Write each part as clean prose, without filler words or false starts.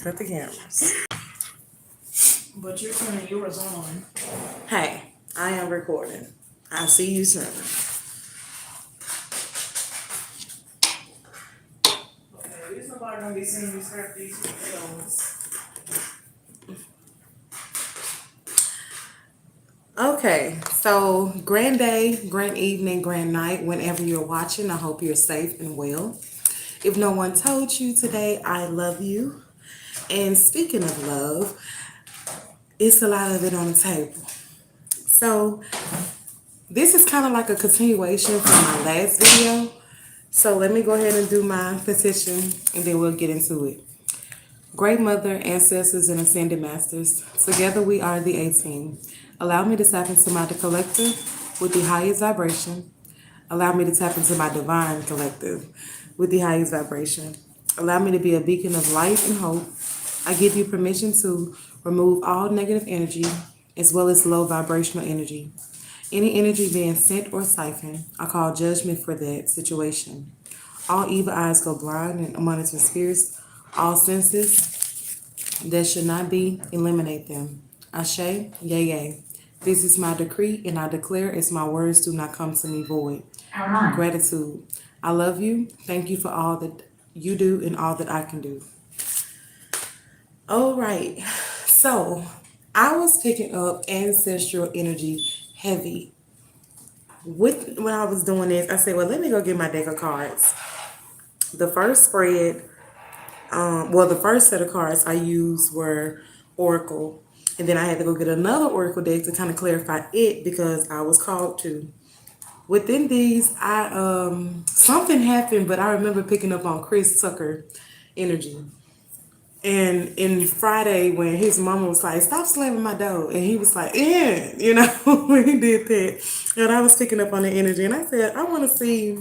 Cut the cameras. But you're turning yours on. Hey, I am recording. I'll see you soon. Okay, there's nobody gonna be seeing you scrap these potatoes. Okay, so grand day, grand evening, grand night, whenever you're watching. I hope you're safe and well. If no one told you today, I love you. And speaking of love, it's a lot of it on the table. So this is kind of like a continuation from my last video. So let me go ahead and do my petition and then we'll get into it. Great Mother, Ancestors, and Ascended Masters, together we are the A-Team. Allow me to tap into my collective with the highest vibration. Allow me to tap into my divine collective with the highest vibration. Allow me to be a beacon of light and hope. I give you permission to remove all negative energy as well as low vibrational energy. Any energy being sent or siphoned, I call judgment for that situation. All evil eyes go blind and monitoring spirits, all senses that should not be, eliminate them. Asę YęYę. This is my decree and I declare as my words do not come to me void. Gratitude. I love you. Thank you for all that you do and all that I can do. All right. So I was picking up ancestral energy heavy. When I was doing this, I said, well, let me go get my deck of cards. The first spread, the first set of cards I used were Oracle. And then I had to go get another Oracle deck to kind of clarify it because I was called to. Within these, something happened, but I remember picking up on Chris Tucker energy. And in Friday, when his mama was like, stop slamming my door. And he was like, yeah, when he did that. And I was picking up on the energy. And I said, I want to see.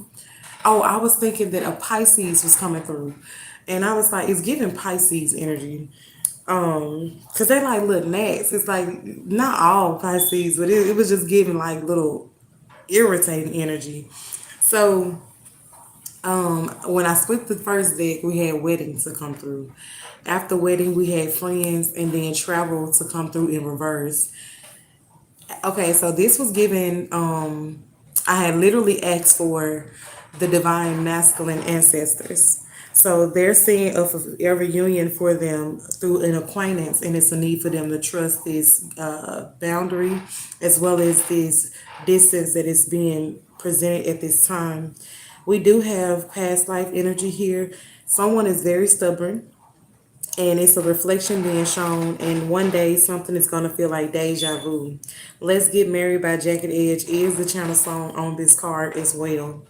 Oh, I was thinking that a Pisces was coming through. And I was like, it's giving Pisces energy. Because they like little gnats. It's like, not all Pisces, but it was just giving like little irritating energy. So when I split the first deck, we had wedding to come through. After wedding, we had friends and then travel to come through in reverse. Okay, so this was given, I had literally asked for the divine masculine ancestors. So they're seeing a forever union for them through an acquaintance, and it's a need for them to trust this boundary as well as this distance that is being presented at this time. We do have past life energy here. Someone is very stubborn and it's a reflection being shown, and one day something is going to feel like deja vu. Let's Get Married by Jagged Edge is the channel song on this card as well.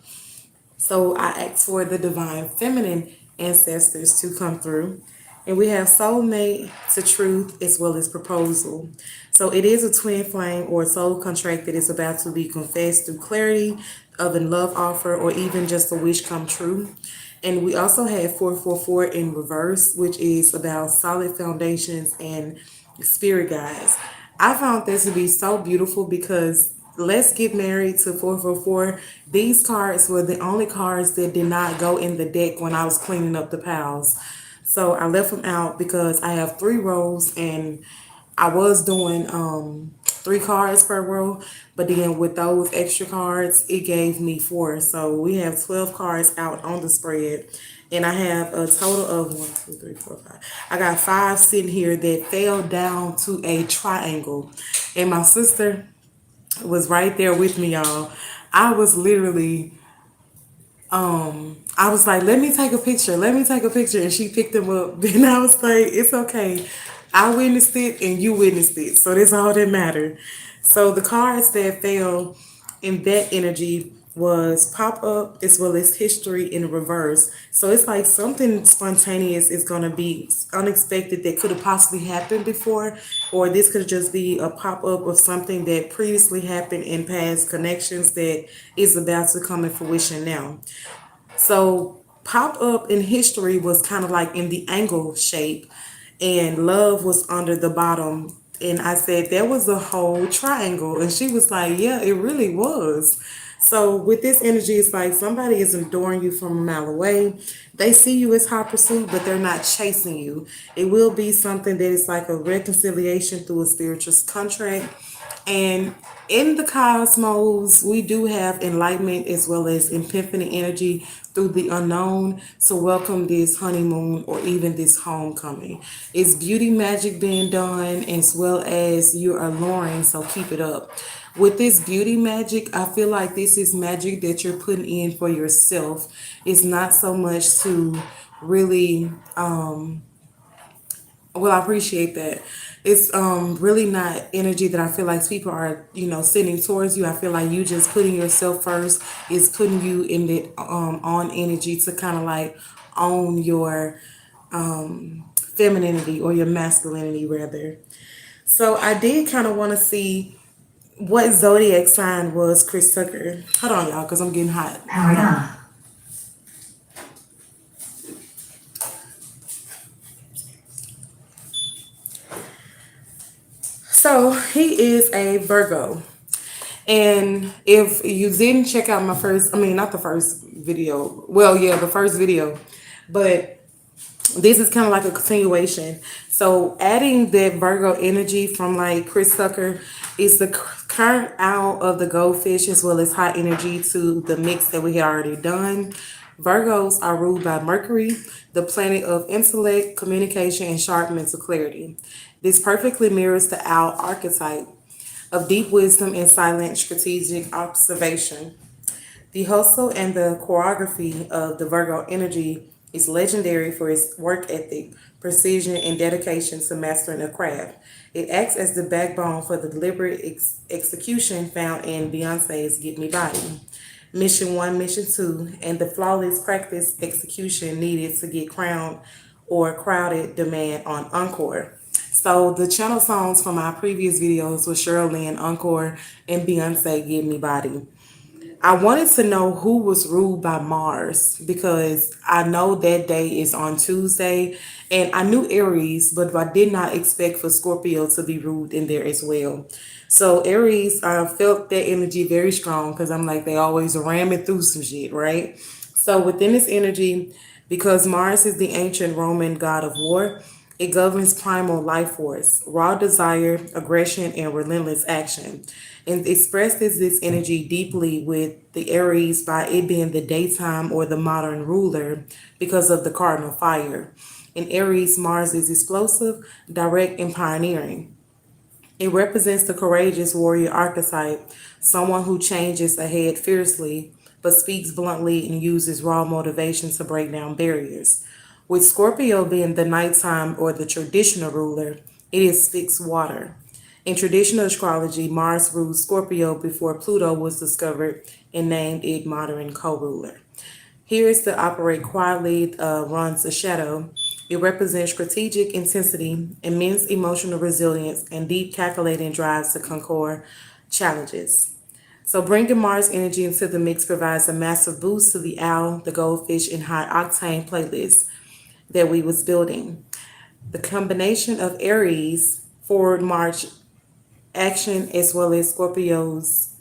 So I asked for the divine feminine ancestors to come through. And we have soulmate to truth as well as proposal. So it is a twin flame or a soul contract that is about to be confessed through clarity of a love offer or even just a wish come true. And we also have 444 in reverse, which is about solid foundations and spirit guides. I found this to be so beautiful because Let's Get Married to 444. These cards were the only cards that did not go in the deck when I was cleaning up the piles. So I left them out because I have 3 rows and I was doing 3 cards per row, but then with those extra cards, it gave me 4. So we have 12 cards out on the spread. And I have a total of 1, 2, 3, 4, 5. I got 5 sitting here that fell down to a triangle. And my sister was right there with me, y'all. I was literally, I was like, let me take a picture. Let me take a picture. And she picked them up. And I was like, it's okay. I witnessed it and you witnessed it. So that's all that mattered. So the cards that fell in that energy was pop up as well as history in reverse. So it's like something spontaneous is going to be unexpected that could have possibly happened before, or this could just be a pop up of something that previously happened in past connections that is about to come in fruition now. So pop up in history was kind of like in the angle shape, and love was under the bottom. And I said, there was a whole triangle. And she was like, yeah, it really was. So with this energy, it's like somebody is adoring you from a mile away. They see you as hot pursuit, but they're not chasing you. It will be something that is like a reconciliation through a spiritual contract. And in the cosmos, we do have enlightenment as well as epiphany energy through the unknown. So welcome this honeymoon or even this homecoming. It's beauty magic being done as well as you're alluring, so keep it up. With this beauty magic, I feel like this is magic that you're putting in for yourself. It's not so much to really well, I appreciate that. It's really not energy that I feel like people are, sending towards you. I feel like you just putting yourself first is putting you in the on energy to kind of like own your femininity or your masculinity rather. So I did kind of want to see what zodiac sign was Chris Tucker. Hold on, y'all, because I'm getting hot. So he is a Virgo. And if you didn't check out my first, I mean, not the first video, well, yeah, the first video, but this is kind of like a continuation. So adding that Virgo energy from like Chris Tucker is the current out of the goldfish as well as high energy to the mix that we had already done. Virgos are ruled by Mercury, the planet of intellect, communication, and sharp mental clarity. This perfectly mirrors the owl archetype of deep wisdom and silent strategic observation. The hustle and the choreography of the Virgo energy is legendary for its work ethic, precision, and dedication to mastering a craft. It acts as the backbone for the deliberate execution found in Beyonce's Get Me Body. Mission 1, Mission 2, and the flawless practice execution needed to get crowned or crowded demand on Encore. So the channel songs from my previous videos were Shirley and Encore and Beyonce Get Me Body. I wanted to know who was ruled by Mars because I know that day is on Tuesday and I knew Aries, but I did not expect for Scorpio to be ruled in there as well. So Aries, I felt that energy very strong because I'm like, they always ramming through some shit, right? So within this energy, because Mars is the ancient Roman god of war, it governs primal life force, raw desire, aggression, and relentless action. And expresses this energy deeply with the Aries by it being the daytime or the modern ruler because of the cardinal fire. In Aries, Mars is explosive, direct, and pioneering. It represents the courageous warrior archetype, someone who changes ahead fiercely, but speaks bluntly and uses raw motivation to break down barriers. With Scorpio being the nighttime or the traditional ruler, it is fixed water. In traditional astrology, Mars ruled Scorpio before Pluto was discovered and named it modern co ruler. Here is to operate quietly, runs a shadow. It represents strategic intensity, immense emotional resilience, and deep calculating drives to conquer challenges. So bringing Mars energy into the mix provides a massive boost to the owl, the goldfish, and high octane playlist that we was building. The combination of Aries, forward march action, as well as Scorpio's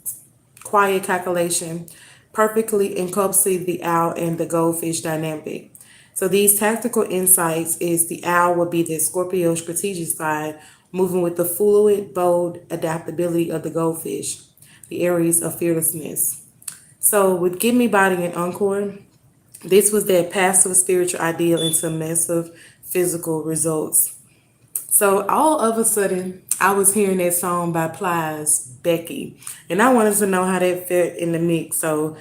quiet calculation perfectly encompasses the owl and the goldfish dynamic. So these tactical insights is the owl will be the Scorpio strategic side, moving with the fluid, bold adaptability of the goldfish, the Aries of fearlessness. So with Give Me Body and Encore, this was that passive spiritual ideal into massive physical results. So all of a sudden, I was hearing that song by Plies, Becky, and I wanted to know how that fit in the mix. So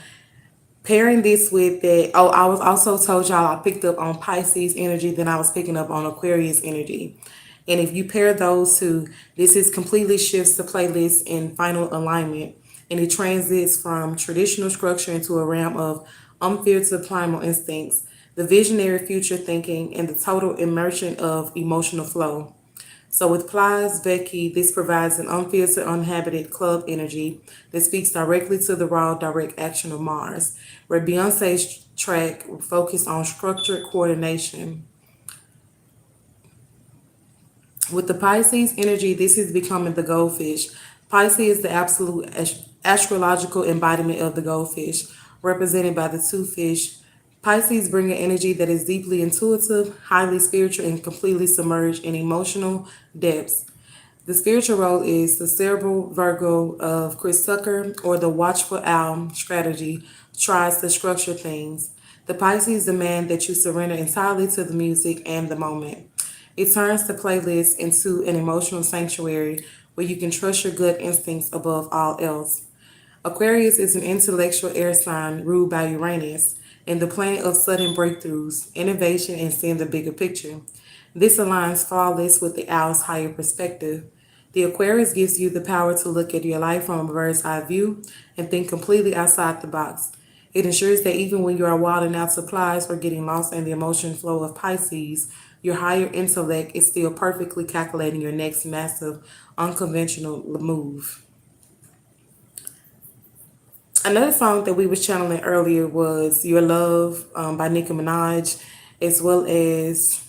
pairing this with that, oh, I was also told y'all I picked up on Pisces energy, then I was picking up on Aquarius energy. And if you pair those two, this is completely shifts the playlist in final alignment, and it transits from traditional structure into a realm of unfiltered primal instincts, the visionary future thinking, and the total immersion of emotional flow. So with Plies Becky, this provides an unfiltered, uninhabited club energy that speaks directly to the raw, direct action of Mars, where Beyonce's track focused on structured coordination. With the Pisces energy, this is becoming the goldfish. Pisces is the absolute astrological embodiment of the goldfish, represented by the two fish. Pisces bring an energy that is deeply intuitive, highly spiritual, and completely submerged in emotional depths. The spiritual role is the cerebral Virgo of Chris Tucker, or the watchful owl strategy tries to structure things. The Pisces demand that you surrender entirely to the music and the moment. It turns the playlist into an emotional sanctuary where you can trust your gut instincts above all else. Aquarius is an intellectual air sign ruled by Uranus and the planet of sudden breakthroughs, innovation, and seeing the bigger picture. This aligns flawless with the owl's higher perspective. The Aquarius gives you the power to look at your life from a bird's eye view and think completely outside the box. It ensures that even when you are wilding out supplies or getting lost in the emotion flow of Pisces, your higher intellect is still perfectly calculating your next massive, unconventional move. Another song that we was channeling earlier was "Your Love" by Nicki Minaj, as well as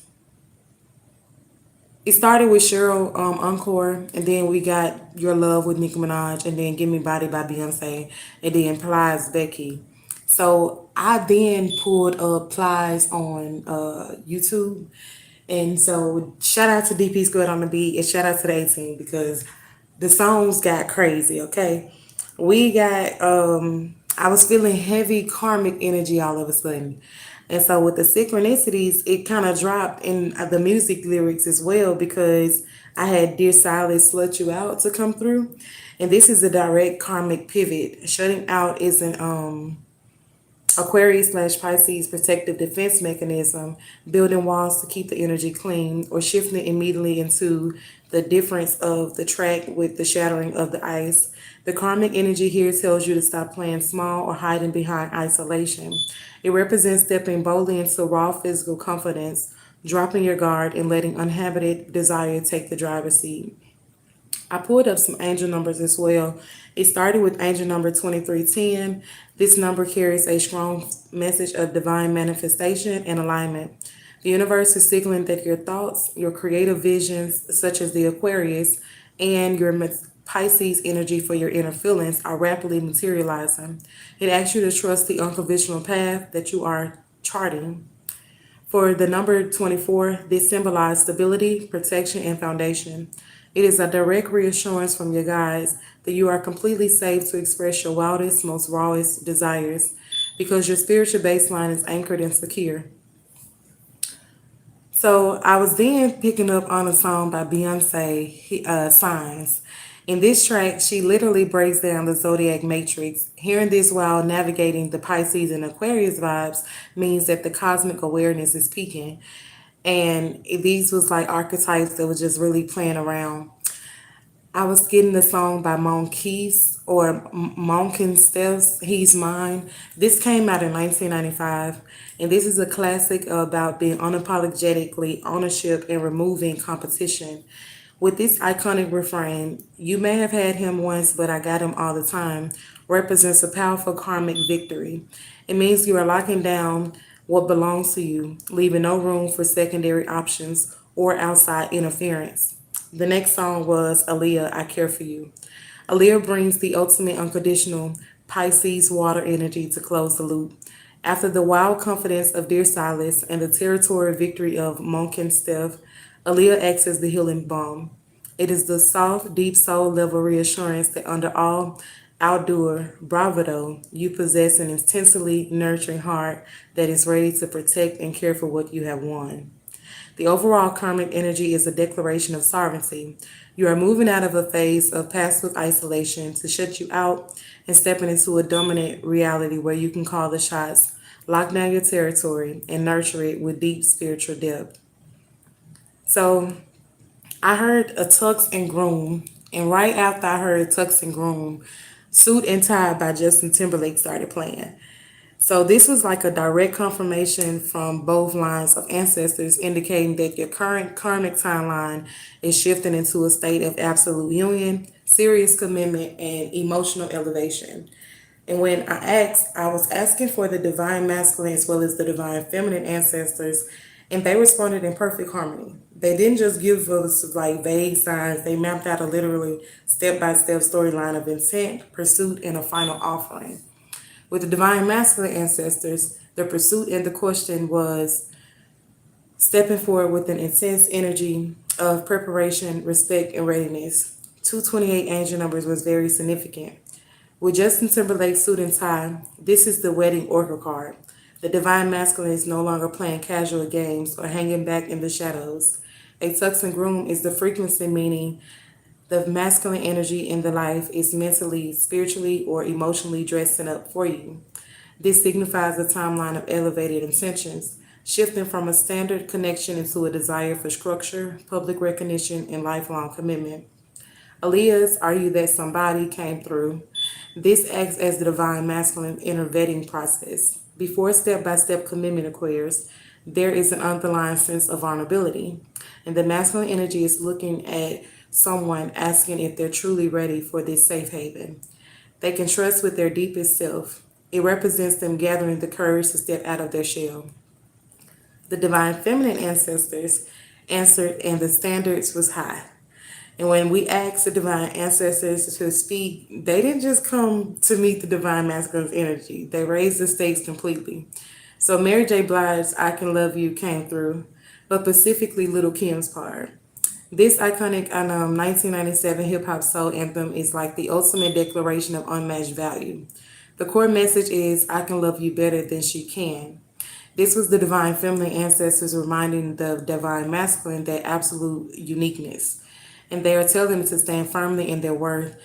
it started with Cheryl Encore, and then we got "Your Love" with Nicki Minaj, and then "Give Me Body" by Beyonce, and then "Plies" Becky. So I then pulled up Plies on YouTube, and so shout out to DP Squared on the beat, and shout out to the 18 because the songs got crazy. Okay, we got I was feeling heavy karmic energy all of a sudden. And so with the synchronicities, it kind of dropped in the music lyrics as well because I had Dear Silas Slut You Out to come through. And this is a direct karmic pivot. Shutting out is an Aquarius slash Pisces protective defense mechanism, building walls to keep the energy clean, or shifting immediately into the difference of the track with the shattering of the ice. The karmic energy here tells you to stop playing small or hiding behind isolation. It represents stepping boldly into raw physical confidence, dropping your guard, and letting unhabited desire take the driver's seat. I pulled up some angel numbers as well. It started with angel number 2310. This number carries a strong message of divine manifestation and alignment. The universe is signaling that your thoughts, your creative visions, such as the Aquarius, and your Pisces energy for your inner feelings are rapidly materializing. It asks you to trust the unconventional path that you are charting. For the number 24, this symbolizes stability, protection, and foundation. It is a direct reassurance from your guides that you are completely safe to express your wildest, most rawest desires because your spiritual baseline is anchored and secure. So I was then picking up on a song by Beyonce, Signs. In this track, she literally breaks down the zodiac matrix. Hearing this while navigating the Pisces and Aquarius vibes means that the cosmic awareness is peaking. And these was like archetypes that was just really playing around. I was getting the song by Monkeys or Monkin Steph's He's Mine. This came out in 1995, and this is a classic about being unapologetically ownership and removing competition. With this iconic refrain, "You may have had him once, but I got him all the time," represents a powerful karmic victory. It means you are locking down what belongs to you, leaving no room for secondary options or outside interference. The next song was Aaliyah, I Care For You. Aaliyah brings the ultimate unconditional Pisces water energy to close the loop. After the wild confidence of Dear Silas and the territorial victory of Monk and Steph, Aaliyah acts as the healing balm. It is the soft, deep soul level reassurance that under all outdoor bravado, you possess an intensely nurturing heart that is ready to protect and care for what you have won. The overall karmic energy is a declaration of sovereignty. You are moving out of a phase of passive isolation to shut you out and stepping into a dominant reality where you can call the shots, lock down your territory, and nurture it with deep spiritual depth. So I heard a Tux and Groom, and right after I heard Tux and Groom, Suit and Tie by Justin Timberlake started playing. So this was like a direct confirmation from both lines of ancestors indicating that your current karmic timeline is shifting into a state of absolute union, serious commitment, and emotional elevation. And when I was asking for the divine masculine as well as the divine feminine ancestors, and they responded in perfect harmony. They didn't just give us like vague signs, they mapped out a literally step by step storyline of intent, pursuit, and a final offering. With the divine masculine ancestors, the pursuit and the question was stepping forward with an intense energy of preparation, respect, and readiness. 228 angel numbers was very significant. With Justin Timberlake's suit and tie, this is the wedding oracle card. The divine masculine is no longer playing casual games or hanging back in the shadows. A tux and groom is the frequency, meaning the masculine energy in the life is mentally, spiritually, or emotionally dressing up for you. This signifies a timeline of elevated intentions, shifting from a standard connection into a desire for structure, public recognition, and lifelong commitment. Aaliyah's Are You That Somebody came through. This acts as the divine masculine inner vetting process. Before step by step commitment occurs, there is an underlying sense of vulnerability. And the masculine energy is looking at someone asking if they're truly ready for this safe haven. They can trust with their deepest self. It represents them gathering the courage to step out of their shell. The divine feminine ancestors answered, and the standards was high. And when we asked the divine ancestors to speak, they didn't just come to meet the divine masculine's energy. They raised the stakes completely. So Mary J. Blige's I Can Love You came through, but specifically Little Kim's part. This iconic 1997 hip hop soul anthem is like the ultimate declaration of unmatched value. The core message is I can love you better than she can. This was the divine feminine ancestors reminding the divine masculine that absolute uniqueness. And they are telling them to stand firmly in their worth.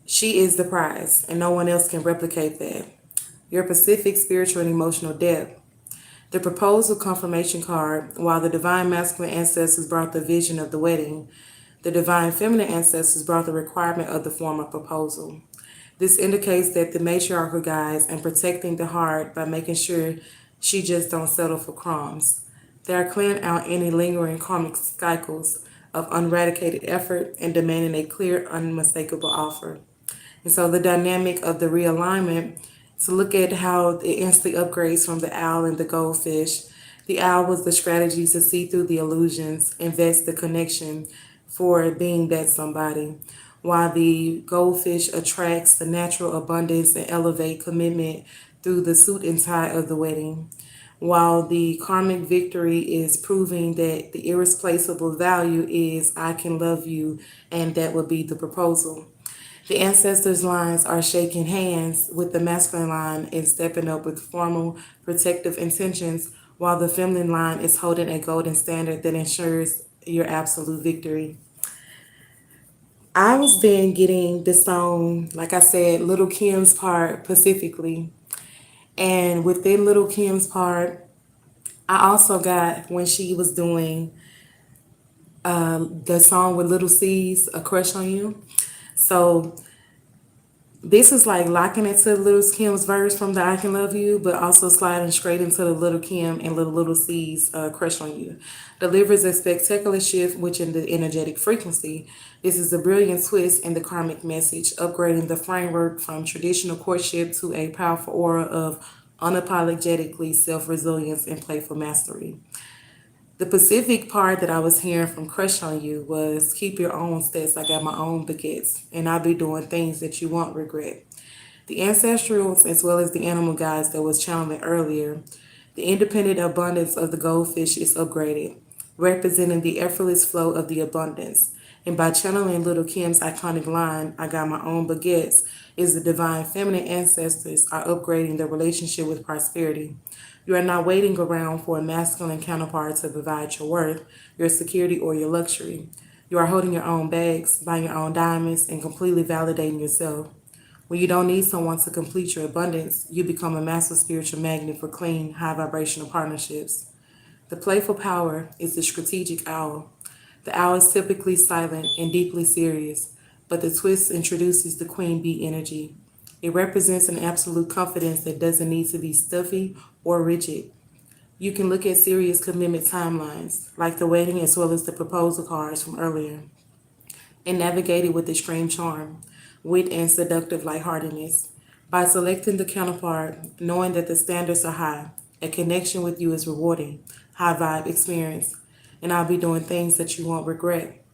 She is the prize, and no one else can replicate that. Your Pacific spiritual and emotional depth. The proposal confirmation card, while the divine masculine ancestors brought the vision of the wedding, the divine feminine ancestors brought the requirement of the formal proposal. This indicates that the matriarchal guides in protecting the heart by making sure she just don't settle for crumbs. They are clearing out any lingering karmic cycles of unradicated effort and demanding a clear, unmistakable offer. And so the dynamic of the realignment, to look at how it instantly upgrades from the owl and the goldfish. The owl was the strategy to see through the illusions, invest the connection for being that somebody, while the goldfish attracts the natural abundance and elevate commitment through the suit and tie of the wedding, while the karmic victory is proving that the irreplaceable value is I can love you, and that would be the proposal. The ancestors' lines are shaking hands with the masculine line and stepping up with formal, protective intentions, while the feminine line is holding a golden standard that ensures your absolute victory. I was then getting the song, like I said, Little Kim's part specifically. And within Little Kim's part, I also got when she was doing the song with Little C's, A Crush on You. So this is like locking into Little Kim's verse from the I Can Love You, but also sliding straight into the Little Kim and Little C's Crush on You. Delivers a spectacular shift, which in the energetic frequency, this is a brilliant twist in the karmic message, upgrading the framework from traditional courtship to a powerful aura of unapologetically self-resilience and playful mastery. The Pacific part that I was hearing from Crush on You was keep your own stats. I got my own baguettes, and I'll be doing things that you won't regret. The ancestrals, as well as the animal guides that was channeling earlier, the independent abundance of the goldfish is upgraded, representing the effortless flow of the abundance. And by channeling Little Kim's iconic line, I got my own baguettes, is the divine feminine ancestors are upgrading their relationship with prosperity. You are not waiting around for a masculine counterpart to provide your worth, your security, or your luxury. You are holding your own bags, buying your own diamonds, and completely validating yourself. When you don't need someone to complete your abundance, you become a massive spiritual magnet for clean, high vibrational partnerships. The playful power is the strategic owl. The owl is typically silent and deeply serious, but the twist introduces the queen bee energy. It represents an absolute confidence that doesn't need to be stuffy or rigid. You can look at serious commitment timelines, like the wedding as well as the proposal cards from earlier, and navigate it with extreme charm, wit, and seductive lightheartedness. By selecting the counterpart, knowing that the standards are high, a connection with you is rewarding, high vibe experience. and I'll be doing things that you won't regret.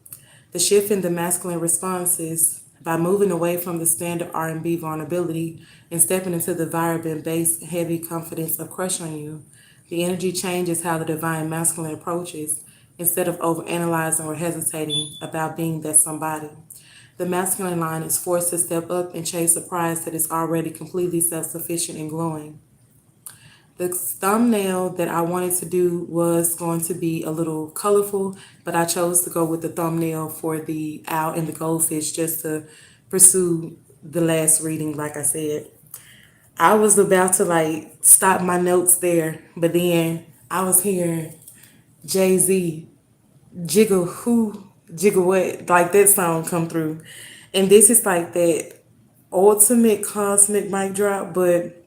The shift in the masculine responses by moving away from the standard R&B vulnerability and stepping into the vibrant bass heavy confidence of crush on you. The energy changes how the divine masculine approaches instead of overanalyzing or hesitating about being that somebody. The masculine line is forced to step up and chase a prize that is already completely self-sufficient and glowing. The thumbnail that I wanted to do was going to be a little colorful, but I chose to go with the thumbnail for the owl and the goldfish just to pursue the last reading, like I said. I was about to like stop my notes there, but then I was hearing Jay-Z, Jiggle Who, Jiggle What, like that song come through. And this is like that ultimate cosmic mic drop, but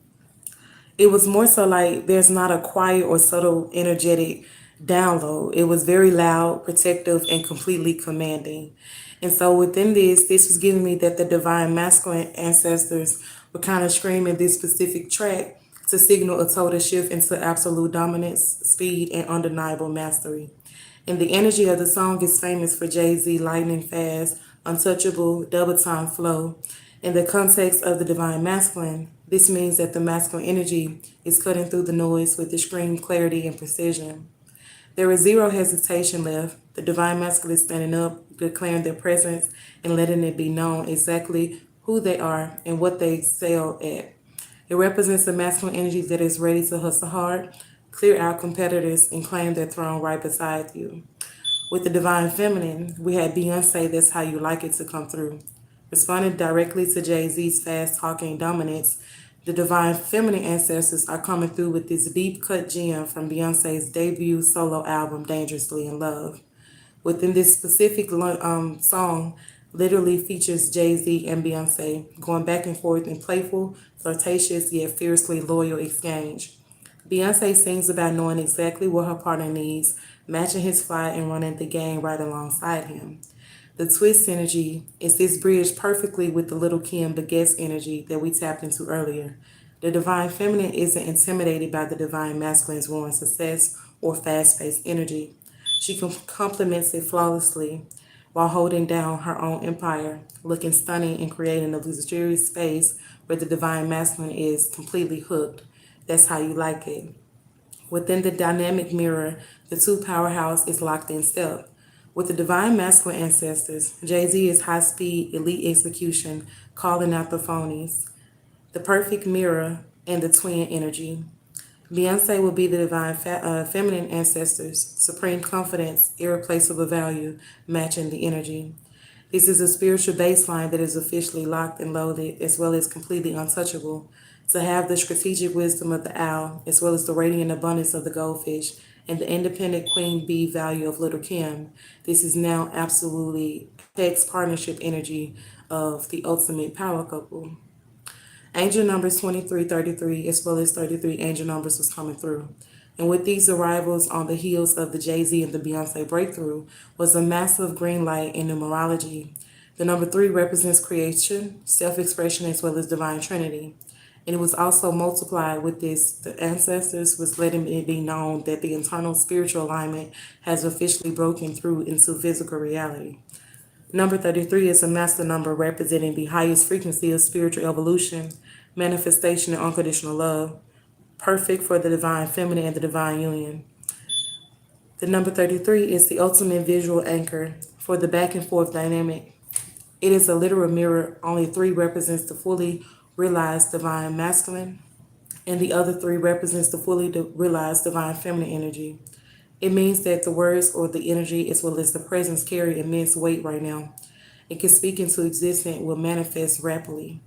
it was more so like there's not a quiet or subtle energetic download. It was very loud, protective, and completely commanding. And so within this was giving me that the divine masculine ancestors were kind of screaming this specific track to signal a total shift into absolute dominance, speed, and undeniable mastery. And the energy of the song is famous for Jay-Z lightning fast, untouchable, double time flow. In the context of the divine masculine, this means that the masculine energy is cutting through the noise with extreme clarity and precision. There is zero hesitation left. The divine masculine is standing up, declaring their presence, and letting it be known exactly who they are and what they excel at. It represents the masculine energy that is ready to hustle hard, clear out competitors, and claim their throne right beside you. With the divine feminine, we had Beyonce, That's How You Like It, to come through. Responding directly to Jay-Z's fast talking dominance, the divine feminine ancestors are coming through with this deep cut gem from Beyonce's debut solo album, Dangerously in Love. Within this specific song, literally features Jay-Z and Beyonce going back and forth in playful, flirtatious, yet fiercely loyal exchange. Beyonce sings about knowing exactly what her partner needs, matching his flight, and running the game right alongside him. The twist energy is this bridge perfectly with the Little Kim Baguette's energy that we tapped into earlier. The divine feminine isn't intimidated by the divine masculine's roaring success or fast-paced energy. She complements it flawlessly while holding down her own empire, looking stunning and creating a luxurious space where the divine masculine is completely hooked. That's how you like it. Within the dynamic mirror, the two powerhouse is locked in step. With the divine masculine ancestors, Jay-Z is high speed, elite execution, calling out the phonies. The perfect mirror and the twin energy. Beyonce will be the divine feminine ancestors, supreme confidence, irreplaceable value, matching the energy. This is a spiritual baseline that is officially locked and loaded, as well as completely untouchable. To have the strategic wisdom of the owl, as well as the radiant abundance of the goldfish, and the independent queen bee value of Little Kim, this is now absolutely Apex partnership energy of the ultimate power couple. Angel numbers 2333 as well as 33 angel numbers was coming through. And with these arrivals on the heels of the Jay-Z and the Beyonce breakthrough was a massive green light in numerology. The number 3 represents creation, self-expression, as well as divine trinity. And it was also multiplied with this. The ancestors was letting it be known that the internal spiritual alignment has officially broken through into physical reality. Number 33 is a master number representing the highest frequency of spiritual evolution, manifestation, and unconditional love, perfect for the divine feminine and the divine union. The number 33 is the ultimate visual anchor for the back and forth dynamic. It is a literal mirror. Only 3 represents the fully realized divine masculine, and the other 3 represents the fully realized divine feminine energy. It means that the words or the energy as well as the presence carry immense weight right now. It can speak into existence, will manifest rapidly.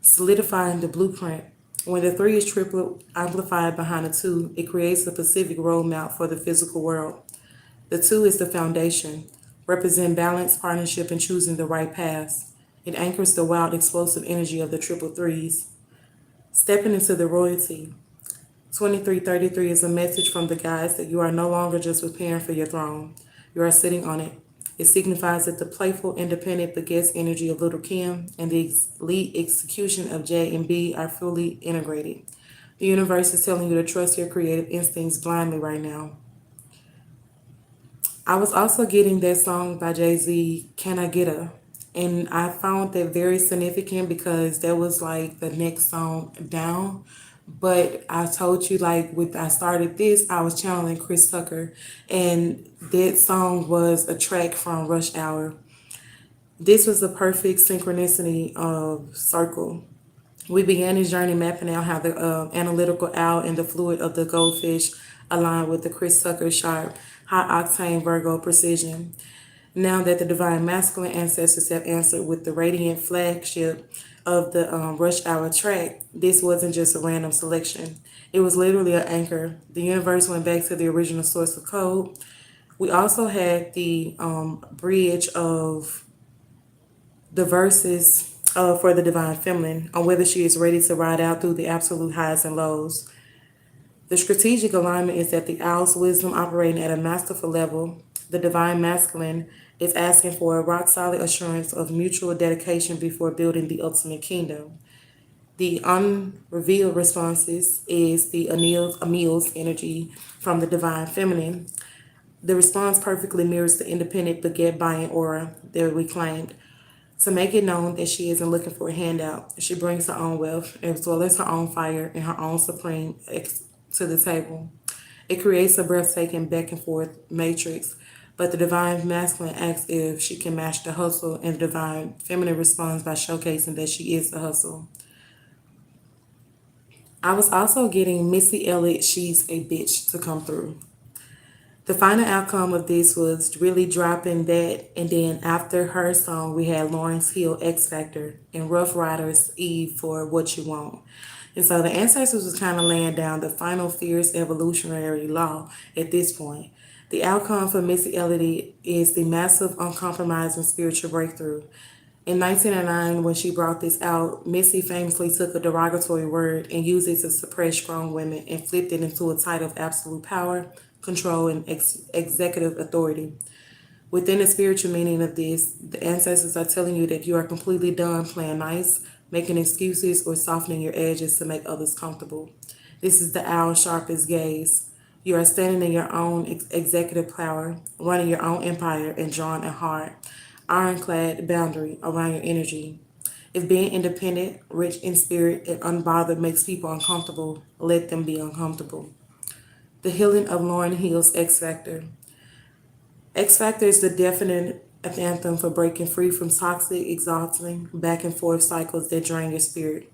Solidifying the blueprint. When the 3 is triple amplified behind the 2, it creates a specific roadmap for the physical world. The 2 is the foundation, represent balance, partnership, and choosing the right paths. It anchors the wild, explosive energy of the triple 3s. Stepping into the royalty. 2333 is a message from the guides that you are no longer just preparing for your throne. You are sitting on it. It signifies that the playful, independent, Baguette's energy of Little Kim and the elite execution of J and B are fully integrated. The universe is telling you to trust your creative instincts blindly right now. I was also getting that song by Jay-Z, Can I Get a? And I found that very significant because that was like the next song down. But I told you, like, with I started this, I was channeling Chris Tucker, and that song was a track from Rush Hour. This was the perfect synchronicity of circle. We began this journey mapping out how the analytical owl and the fluid of the goldfish align with the Chris Tucker sharp, high octane Virgo precision. Now that the divine masculine ancestors have answered with the radiant flagship of the Rush Hour track, this wasn't just a random selection. It was literally an anchor. The universe went back to the original source of code. We also had the bridge of the verses for the divine feminine on whether she is ready to ride out through the absolute highs and lows. The strategic alignment is that the owl's wisdom operating at a masterful level, the divine masculine is asking for a rock solid assurance of mutual dedication before building the ultimate kingdom. The unrevealed responses is the Emil's energy from the divine feminine. The response perfectly mirrors the independent but get buying aura that we claimed. To make it known that she isn't looking for a handout, she brings her own wealth as well as her own fire and her own supreme to the table. It creates a breathtaking back and forth matrix, but the divine masculine asks if she can match the hustle, and the divine feminine responds by showcasing that she is the hustle. I was also getting Missy Elliott, She's a Bitch to come through. The final outcome of this was really dropping that, and then after her song, we had Lawrence Hill, X Factor, and Rough Riders, Eve for What You Want. And so the ancestors was kind of laying down the final fierce evolutionary law at this point. The outcome for Missy Elliott is the massive, uncompromising spiritual breakthrough. In 1909, when she brought this out, Missy famously took a derogatory word and used it to suppress strong women and flipped it into a title of absolute power, control, and executive authority. Within the spiritual meaning of this, the ancestors are telling you that you are completely done playing nice, making excuses, or softening your edges to make others comfortable. This is the owl's sharpest gaze. You are standing in your own executive power, running your own empire, and drawing a hard, ironclad boundary around your energy. If being independent, rich in spirit, and unbothered makes people uncomfortable, let them be uncomfortable. The healing of Lauryn Hill's X Factor. X Factor is the definite anthem for breaking free from toxic, exhausting, back and forth cycles that drain your spirit.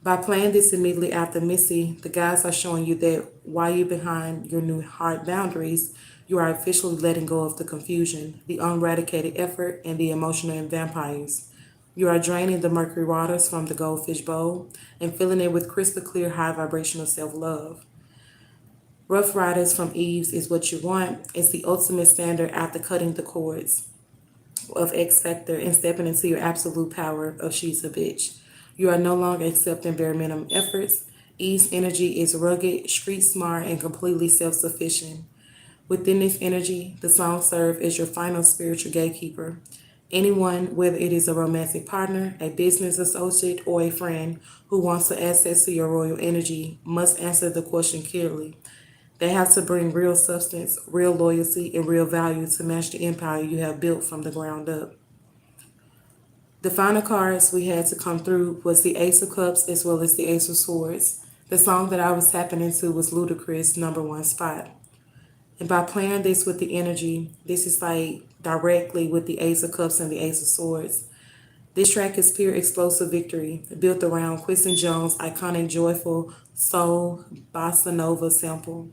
By playing this immediately after Missy, the guys are showing you that while you're behind your new hard boundaries, you are officially letting go of the confusion, the unradicated effort, and the emotional vampires. You are draining the mercury waters from the goldfish bowl and filling it with crystal clear high vibrational self love. Rough Riders from Eves is what you want. It's the ultimate standard after cutting the cords of X Factor and stepping into your absolute power of She's a Bitch. You are no longer accepting bare minimum efforts. Eve's energy is rugged, street smart, and completely self sufficient. Within this energy, the song serves as your final spiritual gatekeeper. Anyone, whether it is a romantic partner, a business associate, or a friend who wants to access to your royal energy, must answer the question clearly. They have to bring real substance, real loyalty, and real value to match the empire you have built from the ground up. The final cards we had to come through was the Ace of Cups as well as the Ace of Swords. The song that I was tapping into was Ludacris' number one spot. And by playing this with the energy, this is like directly with the Ace of Cups and the Ace of Swords. This track is pure explosive victory, built around Quincy Jones' iconic joyful soul bossa nova sample.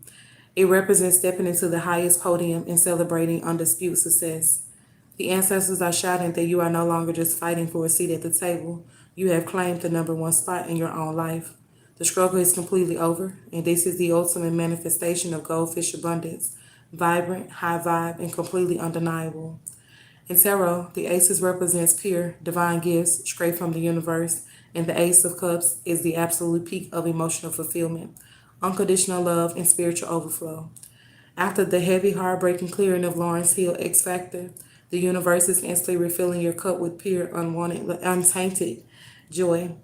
It represents stepping into the highest podium and celebrating undisputed success. The ancestors are shouting that you are no longer just fighting for a seat at the table. You have claimed the number one spot in your own life. The struggle is completely over, and this is the ultimate manifestation of goldfish abundance, vibrant, high vibe, and completely undeniable. In tarot, the aces represents pure, divine gifts straight from the universe, and the ace of cups is the absolute peak of emotional fulfillment, unconditional love, and spiritual overflow. After the heavy, heartbreaking clearing of Lawrence Hill X Factor, the universe is instantly refilling your cup with pure, unwanted, untainted joy.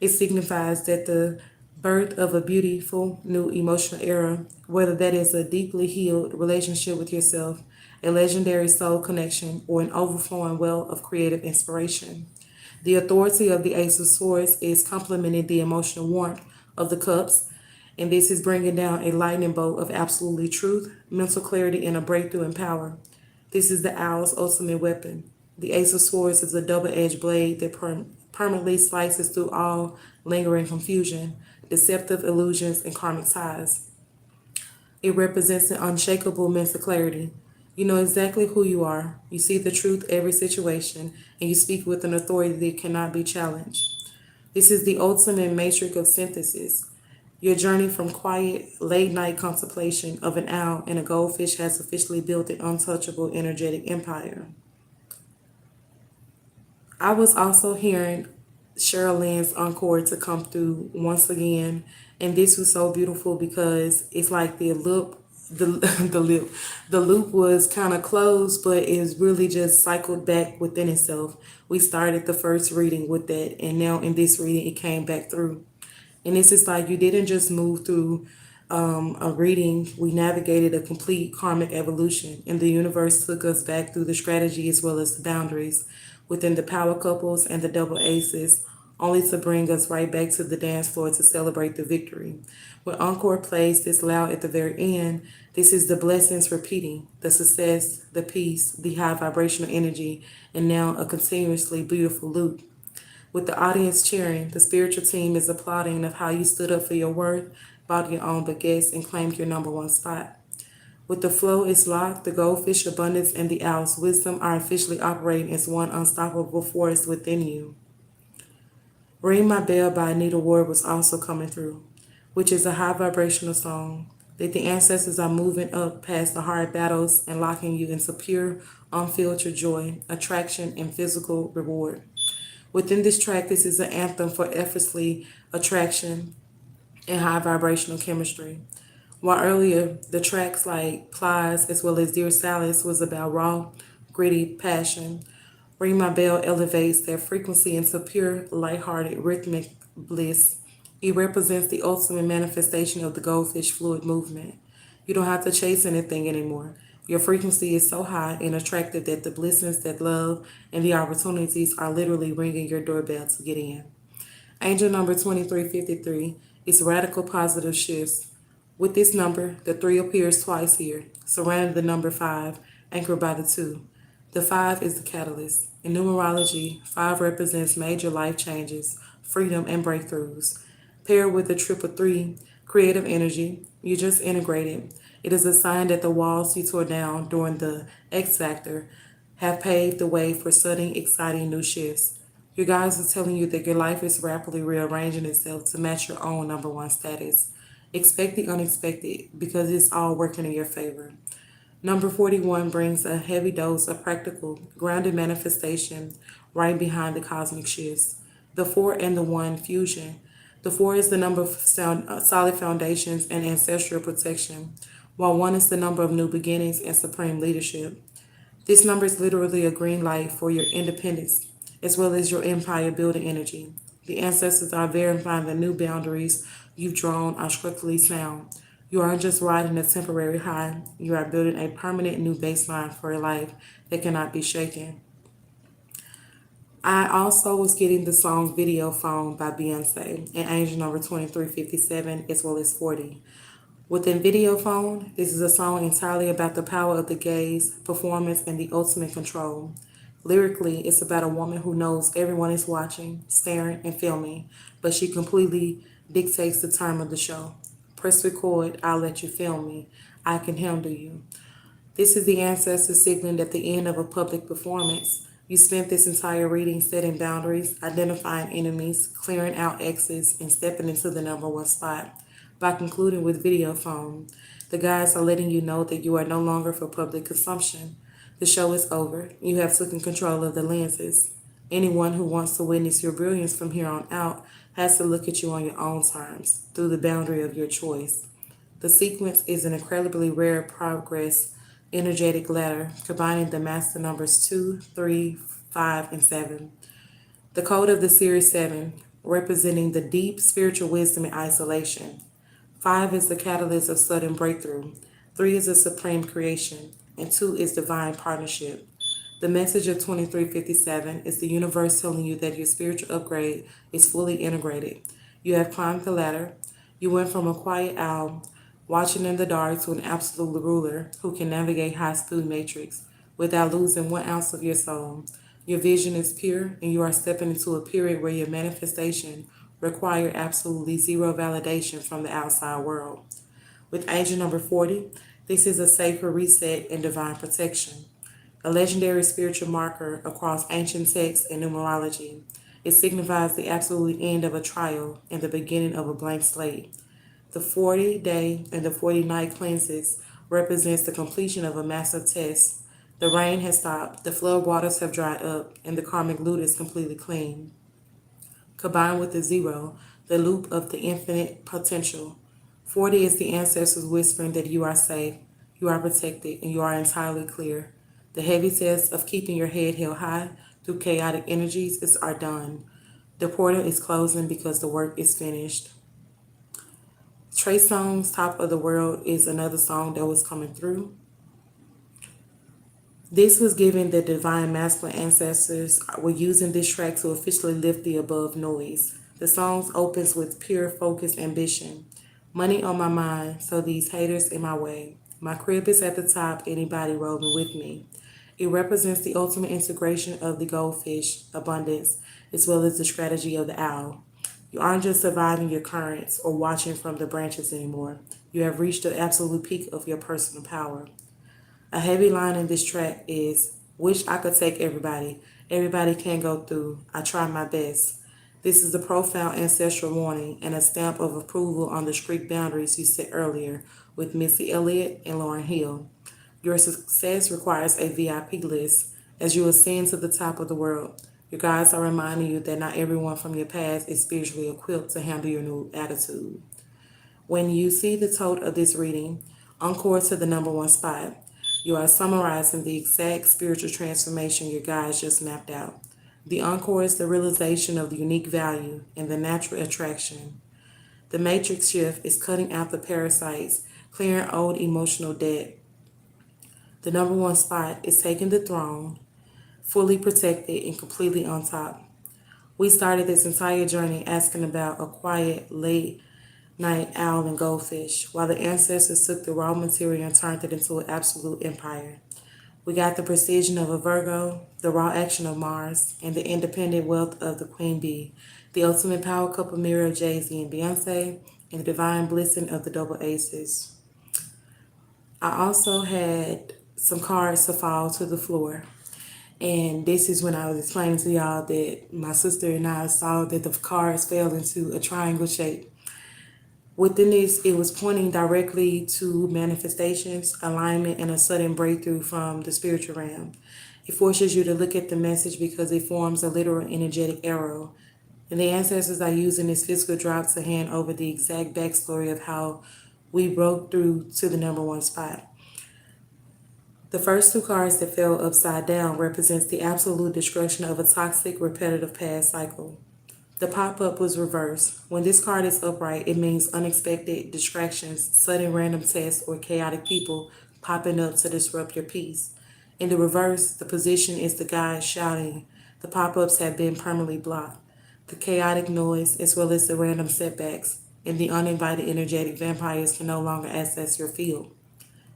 It signifies that the birth of a beautiful new emotional era, whether that is a deeply healed relationship with yourself, a legendary soul connection, or an overflowing well of creative inspiration. The authority of the Ace of Swords is complementing the emotional warmth of the Cups, and this is bringing down a lightning bolt of absolutely truth, mental clarity, and a breakthrough in power. This is the Owl's ultimate weapon. The Ace of Swords is a double-edged blade that permanently slices through all lingering confusion, deceptive illusions, and karmic ties. It represents an unshakable mental clarity. You know exactly who you are. You see the truth every situation, and you speak with an authority that cannot be challenged. This is the ultimate matrix of synthesis. Your journey from quiet, late night contemplation of an owl and a goldfish has officially built an untouchable energetic empire. I was also hearing Sherilyn's Encore to come through once again, and this was so beautiful because it's like the the lip, the loop was kind of closed, but it's really just cycled back within itself. We started the first reading with that, and now in this reading, it came back through. And it's just like you didn't just move through a reading, we navigated a complete karmic evolution, and the universe took us back through the strategy as well as the boundaries within the power couples and the double aces, only to bring us right back to the dance floor to celebrate the victory. When Encore plays this loud at the very end, this is the blessings repeating, the success, the peace, the high vibrational energy, and now a continuously beautiful loop. With the audience cheering, the spiritual team is applauding of how you stood up for your worth, bought your own baguettes, and claimed your number one spot. With the flow is locked, the goldfish abundance and the owl's wisdom are officially operating as one unstoppable force within you. Ring My Bell by Anita Ward was also coming through, which is a high vibrational song that the ancestors are moving up past the hard battles and locking you into pure, unfiltered joy, attraction, and physical reward. Within this track, this is an anthem for effortlessly attraction and high vibrational chemistry. While earlier, the tracks like Plies as well as Dear Salice was about raw, gritty passion, Ring My Bell elevates their frequency into pure, lighthearted, rhythmic bliss. It represents the ultimate manifestation of the goldfish fluid movement. You don't have to chase anything anymore. Your frequency is so high and attractive that the blessings, that love, and the opportunities are literally ringing your doorbell to get in. Angel number 2353 is radical positive shifts. With this number, the 3 appears twice here, surrounding the number 5, anchored by the 2. The 5 is the catalyst. In numerology, 5 represents major life changes, freedom, and breakthroughs. Paired with the triple 3, creative energy, you just integrated. It is a sign that the walls you tore down during the X Factor have paved the way for sudden, exciting new shifts. Your guides are telling you that your life is rapidly rearranging itself to match your own number one status. Expect the unexpected because it's all working in your favor. Number 41 brings a heavy dose of practical, grounded manifestation right behind the cosmic shifts. The 4 and the 1 fusion. The 4 is the number of solid foundations and ancestral protection, while 1 is the number of new beginnings and supreme leadership. This number is literally a green light for your independence as well as your empire building energy. The ancestors are verifying the new boundaries you've drawn are structurally sound. You aren't just riding a temporary high, you are building a permanent new baseline for a life that cannot be shaken. I also was getting the song Video Phone by Beyonce and Angel number 2357 as well as 40. Within Video Phone, this is a song entirely about the power of the gaze, performance, and the ultimate control. Lyrically, it's about a woman who knows everyone is watching, staring, and filming, but she completely dictates the time of the show. Press record, I'll let you film me. I can handle you. This is the ancestors signaling at the end of a public performance. You spent this entire reading setting boundaries, identifying enemies, clearing out exes, and stepping into the number one spot. By concluding with Video Phone, the guides are letting you know that you are no longer for public consumption. The show is over. You have taken control of the lenses. Anyone who wants to witness your brilliance from here on out has to look at you on your own terms, through the boundary of your choice. The sequence is an incredibly rare progress energetic ladder, combining the master numbers 2, 3, 5, and 7. The code of the series 7, representing the deep spiritual wisdom in isolation. 5 is the catalyst of sudden breakthrough. 3 is a supreme creation. and 2 is divine partnership. The message of 2357 is the universe telling you that your spiritual upgrade is fully integrated. You have climbed the ladder. You went from a quiet owl watching in the dark to an absolute ruler who can navigate high-speed matrix without losing 1 ounce of your soul. Your vision is pure, and you are stepping into a period where your manifestation require absolutely zero validation from the outside world. With agent number 40, this is a sacred reset and divine protection, a legendary spiritual marker across ancient texts and numerology. It signifies the absolute end of a trial and the beginning of a blank slate. The 40-day and the 40-night cleanses represents the completion of a massive test. The rain has stopped, the flood waters have dried up, and the karmic loot is completely clean. Combined with the 0, the loop of the infinite potential. 40 is the ancestors whispering that you are safe, you are protected, and you are entirely clear. The heavy test of keeping your head held high through chaotic energies are done. The portal is closing because the work is finished. Trey Songz's Top of the World is another song that was coming through. This was given the divine masculine ancestors were using this track to officially lift the above noise. The song opens with pure focused ambition. Money on my mind, so these haters in my way. My crib is at the top, anybody rolling with me. It represents the ultimate integration of the goldfish, abundance, as well as the strategy of the owl. You aren't just surviving your currents or watching from the branches anymore. You have reached the absolute peak of your personal power. A heavy line in this track is, wish I could take everybody. Everybody can go through. I try my best. This is a profound ancestral warning and a stamp of approval on the strict boundaries you set earlier with Missy Elliott and Lauryn Hill. Your success requires a VIP list as you ascend to the top of the world. Your guides are reminding you that not everyone from your past is spiritually equipped to handle your new attitude. When you see the total of this reading, Encore to the number 1 spot. You are summarizing the exact spiritual transformation your guides just mapped out. The encore is the realization of the unique value and the natural attraction. The matrix shift is cutting out the parasites, clearing old emotional debt. The number 1 spot is taking the throne, fully protected and completely on top. We started this entire journey asking about a quiet, late night owl and goldfish, while the ancestors took the raw material and turned it into an absolute empire. We got the precision of a Virgo, the raw action of Mars, and the independent wealth of the Queen Bee, the ultimate power couple mirror of Jay-Z and Beyonce, and the divine blessing of the double aces. I also had some cards to fall to the floor. And this is when I was explaining to y'all that my sister and I saw that the cards fell into a triangle shape. Within this, it was pointing directly to manifestations, alignment, and a sudden breakthrough from the spiritual realm. It forces you to look at the message because it forms a literal energetic arrow. And the ancestors are using this physical drop to hand over the exact backstory of how we broke through to the number 1 spot. The first 2 cards that fell upside down represents the absolute destruction of a toxic, repetitive past cycle. The pop-up was reversed. When this card is upright, it means unexpected distractions, sudden random tests, or chaotic people popping up to disrupt your peace. In the reverse, the position is the guide shouting. The pop-ups have been permanently blocked. The chaotic noise, as well as the random setbacks, and the uninvited energetic vampires can no longer access your field.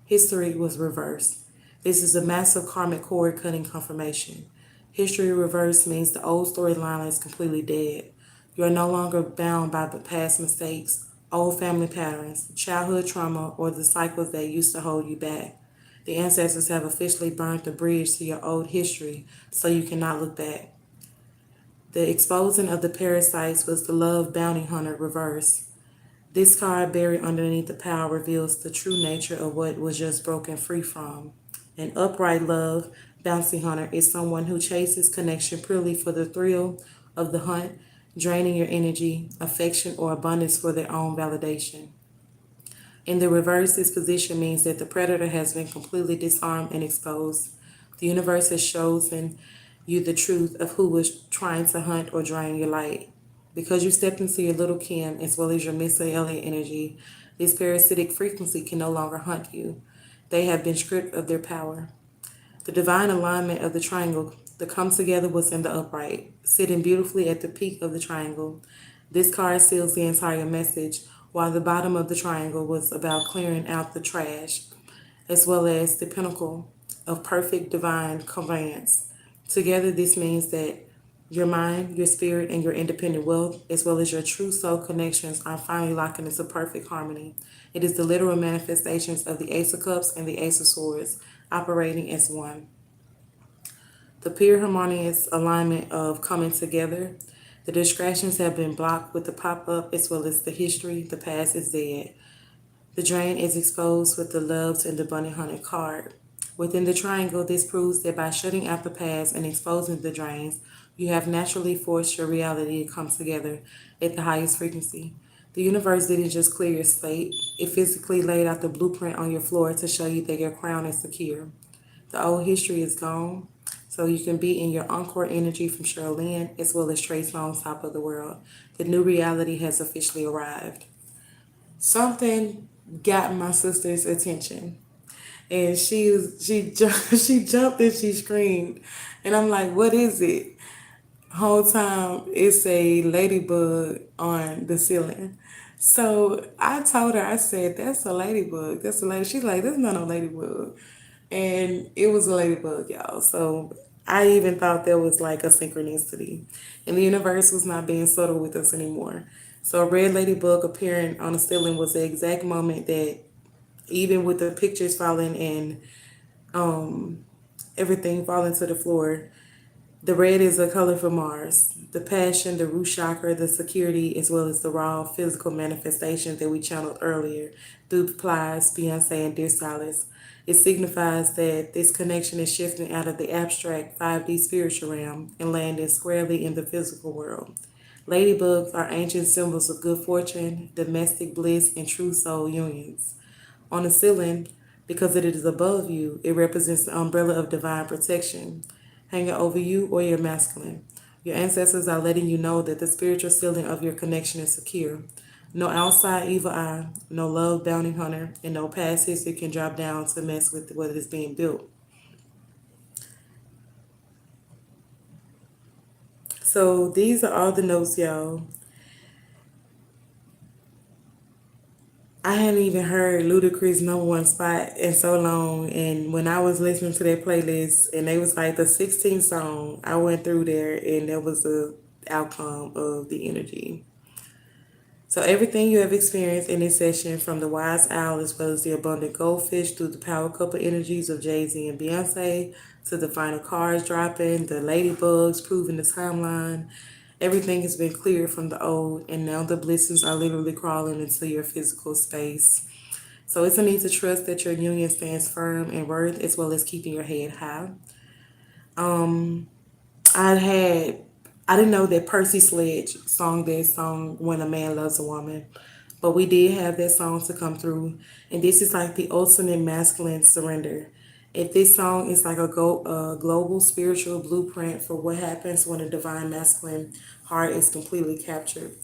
History was reversed. This is a massive karmic cord cutting confirmation. History reversed means the old storyline is completely dead. You are no longer bound by the past mistakes, old family patterns, childhood trauma, or the cycles that used to hold you back. The ancestors have officially burned the bridge to your old history, so you cannot look back. The exposing of the parasites was the love bounty hunter reverse. This card buried underneath the pile reveals the true nature of what was just broken free from. An upright love bounty hunter is someone who chases connection purely for the thrill of the hunt, draining your energy, affection, or abundance for their own validation. In the reverse, this position means that the predator has been completely disarmed and exposed. The universe has chosen you the truth of who was trying to hunt or drain your light. Because you stepped into your little Kim as well as your Missy Elliott energy, this parasitic frequency can no longer hunt you. they have been stripped of their power. The divine alignment of the triangle, the come together was in the upright, sitting beautifully at the peak of the triangle. This card seals the entire message, while the bottom of the triangle was about clearing out the trash, as well as the pinnacle of perfect divine conveyance. Together, this means that your mind, your spirit, and your independent wealth, as well as your true soul connections, are finally locking into perfect harmony. It is the literal manifestations of the Ace of Cups and the Ace of Swords operating as one. The pure harmonious alignment of coming together. The distractions have been blocked with the pop up, as well as the history. The past is dead. The drain is exposed with the loves and the bunny hunted card. Within the triangle, this proves that by shutting out the past and exposing the drains, you have naturally forced your reality to come together at the highest frequency. The universe didn't just clear your slate, it physically laid out the blueprint on your floor to show you that your crown is secure. The old history is gone, so you can be in your Encore energy from Cheryl Lynn, as well as Trey Songz Top of the World. The new reality has officially arrived. Something got my sister's attention, and she jumped and she screamed, and I'm like, "What is it?" Whole time it's a ladybug on the ceiling. So I told her, I said, "That's a ladybug. That's a lady." She's like, "That's not a ladybug," and it was a ladybug, y'all. So I even thought there was like a synchronicity, and the universe was not being subtle with us anymore. So a red ladybug appearing on the ceiling was the exact moment that, even with the pictures falling and everything falling to the floor, the red is a color for Mars, the passion, the root chakra, the security, as well as the raw physical manifestations that we channeled earlier through Plies, Beyonce, and Dear Solace. It signifies that this connection is shifting out of the abstract 5D spiritual realm and landing squarely in the physical world. Ladybugs are ancient symbols of good fortune, domestic bliss, and true soul unions. On the ceiling, because it is above you, it represents the umbrella of divine protection hanging over you or your masculine. Your ancestors are letting you know that the spiritual ceiling of your connection is secure. No outside evil eye, no love bounty hunter, and no past history can drop down to mess with what is being built. So these are all the notes, y'all. I hadn't even heard Ludacris #1 spot in so long, and when I was listening to their playlist, and they was like the 16th song, I went through there, and that was the outcome of the energy. So everything you have experienced in this session, from the wise owl as well as the abundant goldfish, through the power couple energies of Jay-Z and Beyonce, to the final cards dropping, the ladybugs proving the timeline, everything has been cleared from the old, and now the blessings are literally crawling into your physical space. So it's a need to trust that your union stands firm in worth, as well as keeping your head high. I had I didn't know that Percy Sledge sung that song When a Man Loves a Woman, but we did have that song to come through, and this is like the ultimate masculine surrender. If this song is like a global spiritual blueprint for what happens when a divine masculine heart is completely captured.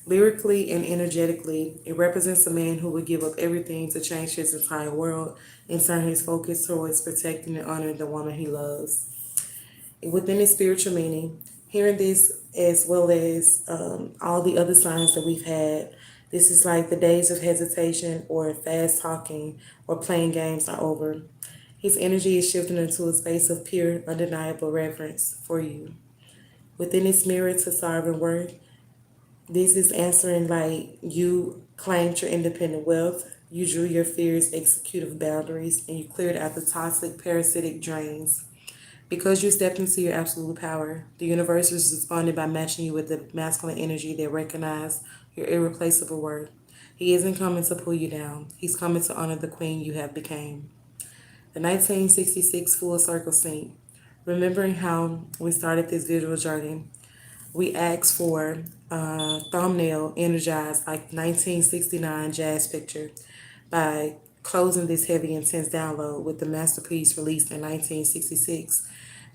Lyrically and energetically, it represents a man who would give up everything to change his entire world and turn his focus towards protecting and honoring the woman he loves. Within its spiritual meaning, hearing this as well as all the other signs that we've had, this is like the days of hesitation or fast talking or playing games are over. His energy is shifting into a space of pure, undeniable reverence for you. Within its mirror to sovereign worth, this is answering like you claimed your independent wealth, you drew your fears, executive boundaries, and you cleared out the toxic, parasitic drains. Because you stepped into your absolute power, the universe is responding by matching you with the masculine energy that recognizes your irreplaceable worth. He isn't coming to pull you down. He's coming to honor the queen you have become. The 1966 Full Circle Sync. Remembering how we started this visual journey, we asked for a thumbnail energized like 1969 jazz picture by closing this heavy, intense download with the masterpiece released in 1966.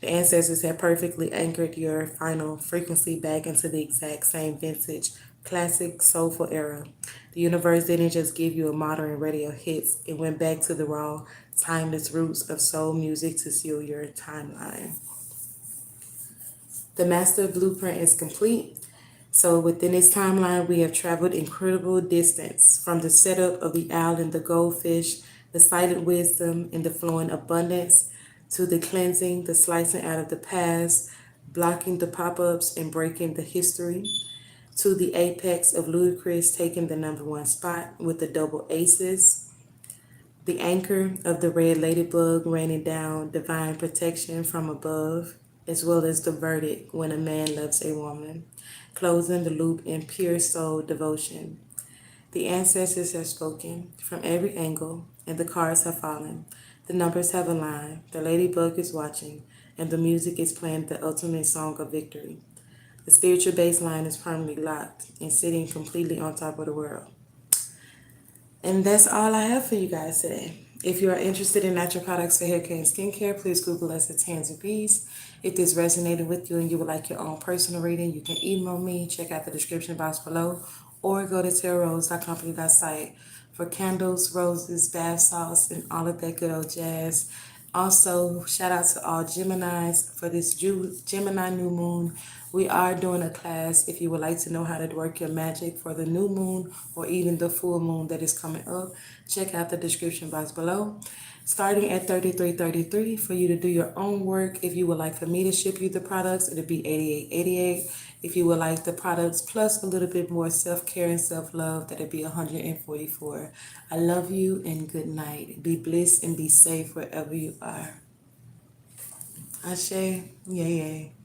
The ancestors had perfectly anchored your final frequency back into the exact same vintage, classic, soulful era. The universe didn't just give you a modern radio hits, it went back to the raw, timeless roots of soul music to seal your timeline. The master blueprint is complete. So within this timeline, we have traveled incredible distance from the setup of the owl and the goldfish, the silent wisdom and the flowing abundance, to the cleansing, the slicing out of the past, blocking the pop-ups and breaking the history, to the apex of ludicrous taking the number one spot with the double aces, the anchor of the red ladybug raining down divine protection from above, as well as the verdict when a man loves a woman, closing the loop in pure soul devotion. The ancestors have spoken from every angle, and the cards have fallen. The numbers have aligned, the ladybug is watching, and the music is playing the ultimate song of victory. The spiritual baseline is permanently locked and sitting completely on top of the world. And that's all I have for you guys today. If you are interested in natural products for hair care and skincare, please Google us at Hands of Peace. If this resonated with you and you would like your own personal reading, you can email me, check out the description box below, or go to tarotrose.company.site for candles, roses, bath salts, and all of that good old jazz. Also, shout out to all Geminis for this Gemini New Moon. We are doing a class if you would like to know how to work your magic for the new moon or even the full moon that is coming up. Check out the description box below. Starting at $33.33 for you to do your own work. If you would like for me to ship you the products, it'll be $88.88. If you would like the products plus a little bit more self-care and self-love, that'll be $144. I love you and good night. Be blessed and be safe wherever you are. Asę YęYę.